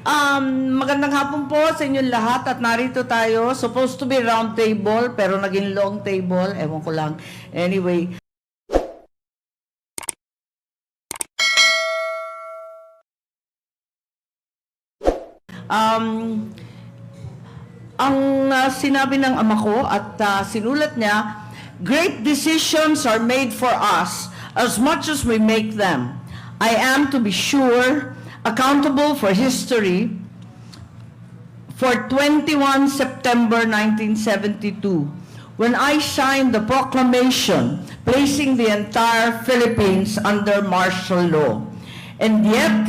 Magandang hapon po sa inyong lahat at narito tayo. Supposed to be round table pero naging long table. Ewan ko lang. Anyway. Sinabi ng ama ko at sinulat niya, great decisions are made for us as much as we make them. I am, to be sure, accountable for history for 21 September 1972, when I signed the proclamation placing the entire Philippines under martial law. And yet,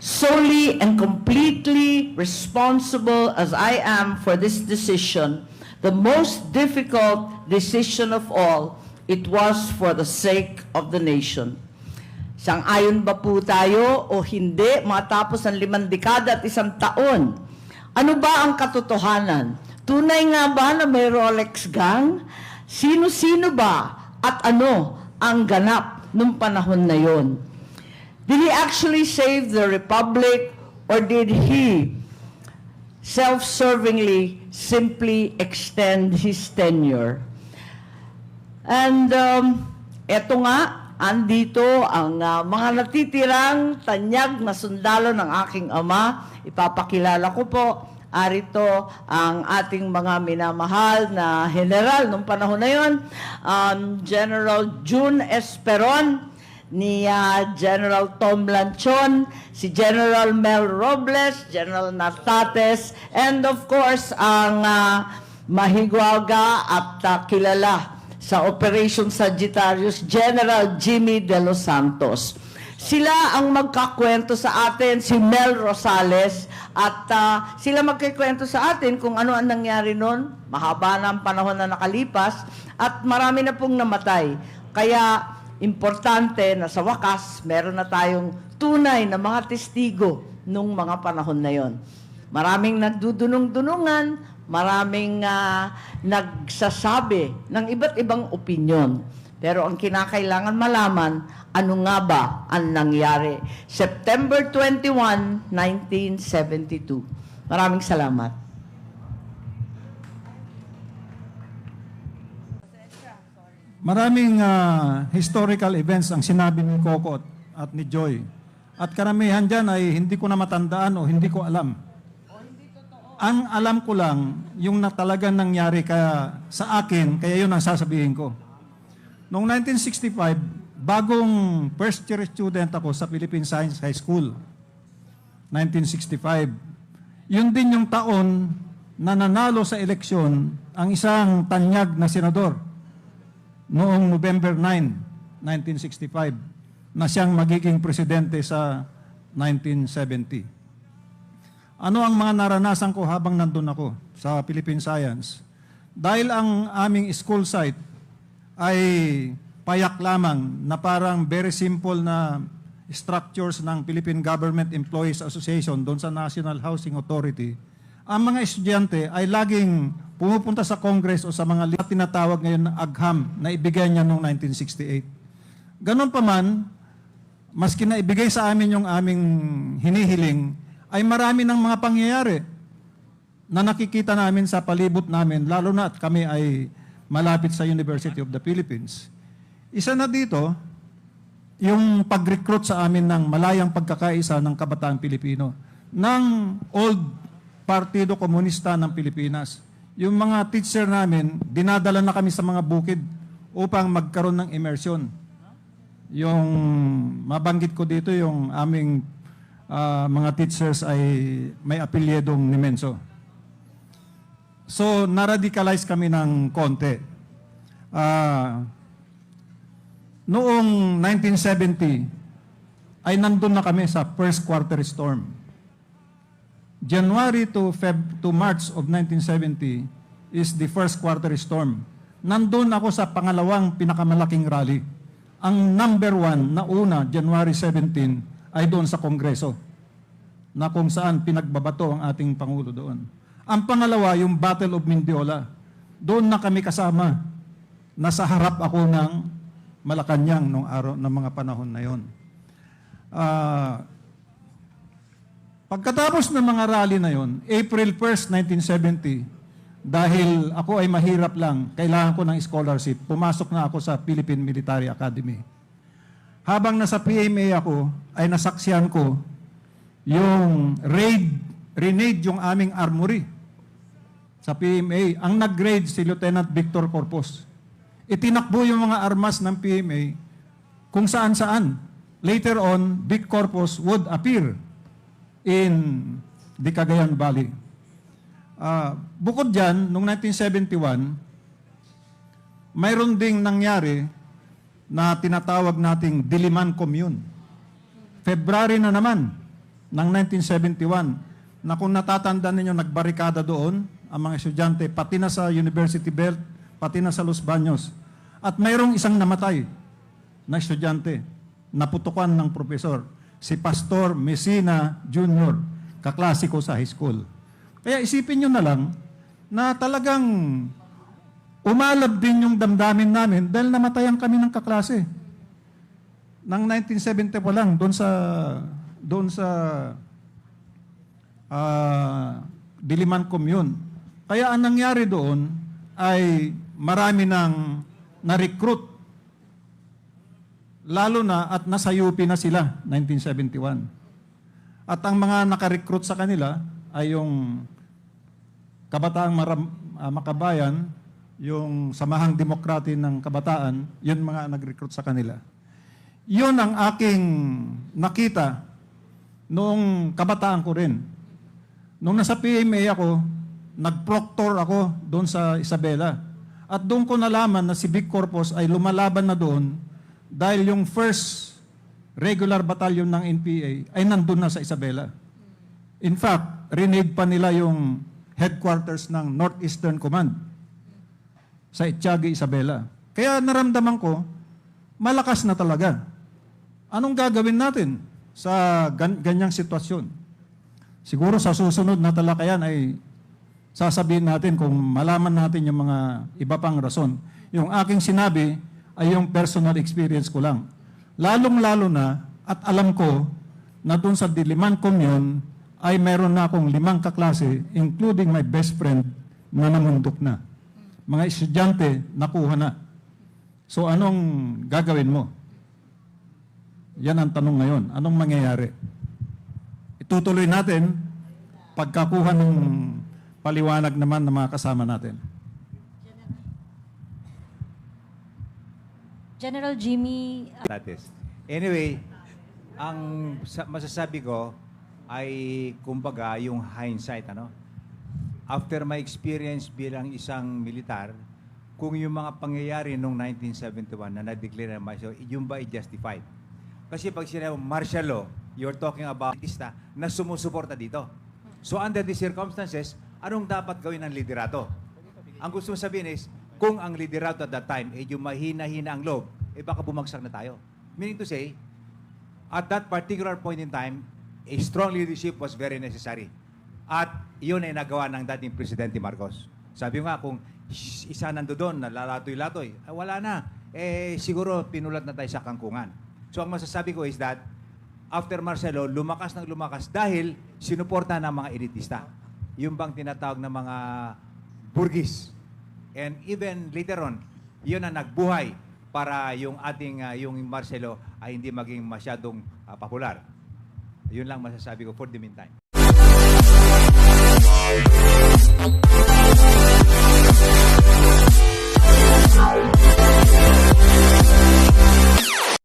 solely and completely responsible as I am for this decision, the most difficult decision of all, it was for the sake of the nation. Sang-ayon ba po tayo o hindi matapos ang 5 dekada at 1 taon? Ano ba ang katotohanan? Tunay nga ba na may Rolex gang? Sino-sino ba at ano ang ganap nung panahon na yon? Did he actually save the republic or did he self-servingly simply extend his tenure? And eto nga, andito ang mga natitirang tanyag na sundalo ng aking ama. Ipapakilala ko po, arito ang ating mga minamahal na general nung panahon na yon. General June Esperon, ni General Tom Lanchon, si General Mel Robles, General Nartates, and of course ang mahigwaga at kilala sa Operation Sagittarius, General Jimmy De Los Santos. Sila ang magkakwento sa atin, si Mel Rosales, at sila magkikwento sa atin kung ano ang nangyari noon. Mahaba na ang panahon na nakalipas at marami na pong namatay. Kaya importante na sa wakas, meron na tayong tunay na mga testigo nung mga panahon na yon. Maraming nagdudunong-dunungan, maraming nagsasabi ng iba't ibang opinyon. Pero ang kinakailangan malaman, ano nga ba ang nangyari? September 21, 1972. Maraming salamat. Maraming historical events ang sinabi ni Coco at ni Joy. At karamihan dyan ay hindi ko na matandaan o hindi ko alam. Ang alam ko lang, yung na talagang nangyari kaya sa akin, kaya yun ang sasabihin ko. Noong 1965, bagong first year student ako sa Philippine Science High School. 1965. Yun din yung taon na nanalo sa eleksyon ang isang tanyag na senador noong November 9, 1965, na siyang magiging presidente sa 1970. Ano ang mga naranasan ko habang nandun ako sa Philippine Science? Dahil ang aming school site ay payak lamang na parang very simple na structures ng Philippine Government Employees Association doon sa National Housing Authority, ang mga estudyante ay laging pumupunta sa Congress o sa mga tinatawag ngayon na agham na ibigay niya noong 1968. Ganon pa man, maski na ibigay sa amin yung aming hinihiling, ay marami ng mga pangyayari na nakikita namin sa palibot namin, lalo na at kami ay malapit sa University of the Philippines. Isa na dito, yung pag-recruit sa amin ng malayang pagkakaisa ng kabataang Pilipino, ng old Partido Komunista ng Pilipinas. Yung mga teacher namin, dinadala na kami sa mga bukid upang magkaroon ng immersion. Yung mabanggit ko dito, yung aming mga teachers ay may apelyedong Nimenso. So, na-radicalize kami ng konti. Noong 1970, ay nandun na kami sa first quarter storm. January to March of 1970 is the first quarter storm. Nandun ako sa pangalawang pinakamalaking rally. Ang number 1 na una, January 17, ay doon sa Kongreso, na kung saan pinagbabato ang ating Pangulo doon. Ang pangalawa, yung Battle of Mindiola. Doon na kami kasama. Nasa harap ako ng Malacanang nung araw ng mga panahon na yon. Pagkatapos ng mga rally na yon, April 1st, 1970, dahil ako ay mahirap lang, kailangan ko ng scholarship, pumasok na ako sa Philippine Military Academy. Habang nasa PMA ako, ay nasaksihan ko yung renade yung aming armory sa PMA. Ang nag-grade si Lieutenant Victor Corpus. Itinakbo yung mga armas ng PMA kung saan-saan. Later on, Vic Corpus would appear in the Cagayan Valley. Bukod dyan, noong 1971, mayroon ding nangyari na tinatawag nating Diliman Commune. February na naman ng 1971, na kung natatandaan ninyo, nagbarikada doon ang mga estudyante, pati na sa University Belt, pati na sa Los Baños. At mayroong isang namatay na estudyante, naputukan ng profesor, si Pastor Messina Jr., kaklase ko sa high school. Kaya isipin nyo na lang na talagang umalab din yung damdamin namin dahil namatayan kami ng kaklase. Nang 1970 pa lang, doon sa Diliman Commune. Kaya ang nangyari doon ay marami nang na-recruit. Lalo na at nasa UP na sila, 1971. At ang mga naka-recruit sa kanila ay yung Kabataang Makabayan, yung Samahang Demokrati ng Kabataan, yun mga nag-recruit sa kanila. Yun ang aking nakita noong kabataan ko rin. Nung nasa PMA ako, nag-proctor ako doon sa Isabela. At doon ko nalaman na si Vic Corpus ay lumalaban na doon dahil yung first regular battalion ng NPA ay nandun na sa Isabela. In fact, renade pa nila yung headquarters ng Northeastern Command sa Itiagi, Isabela. Kaya naramdaman ko, malakas na talaga. Anong gagawin natin sa ganyang sitwasyon? Siguro sa susunod na talakayan ay sasabihin natin kung malaman natin yung mga iba pang rason. Yung aking sinabi ay yung personal experience ko lang. Lalong-lalo na, at alam ko na doon sa Diliman Commune ay meron na akong 5 kaklase, including my best friend na namundok na. Mga estudyante, nakuha na. So anong gagawin mo? Yan ang tanong ngayon. Anong mangyayari? Itutuloy natin pagkakuha ng paliwanag naman ng mga kasama natin. General Jimmy, Anyway, ang masasabi ko ay kumbaga yung hindsight, ano? After my experience bilang isang militar, kung yung mga pangyayari noong 1971 na na-declare na martial, yung ba i-justified? Kasi pag sinabi martial law, you're talking about artista na sumusuporta dito. So under these circumstances, anong dapat gawin ng liderato? Ang gusto mo sabihin is, kung ang liderato at that time, yung mahina-hina ang loob, baka bumagsak na tayo. Meaning to say, at that particular point in time, a strong leadership was very necessary. At yun ay nagawa ng dating Presidente Marcos. Sabi nga, kung isa nando doon, nalalatoy-latoy, wala na. Siguro pinulat na tayo sa kangkungan. So ang masasabi ko is that, after Marcelo, lumakas ng lumakas dahil sinuporta ng mga elitista. Yung bang tinatawag ng mga burgis. And even later on, yun ang nagbuhay para yung ating, yung Marcelo ay hindi maging masyadong popular. Yun lang masasabi ko for the meantime.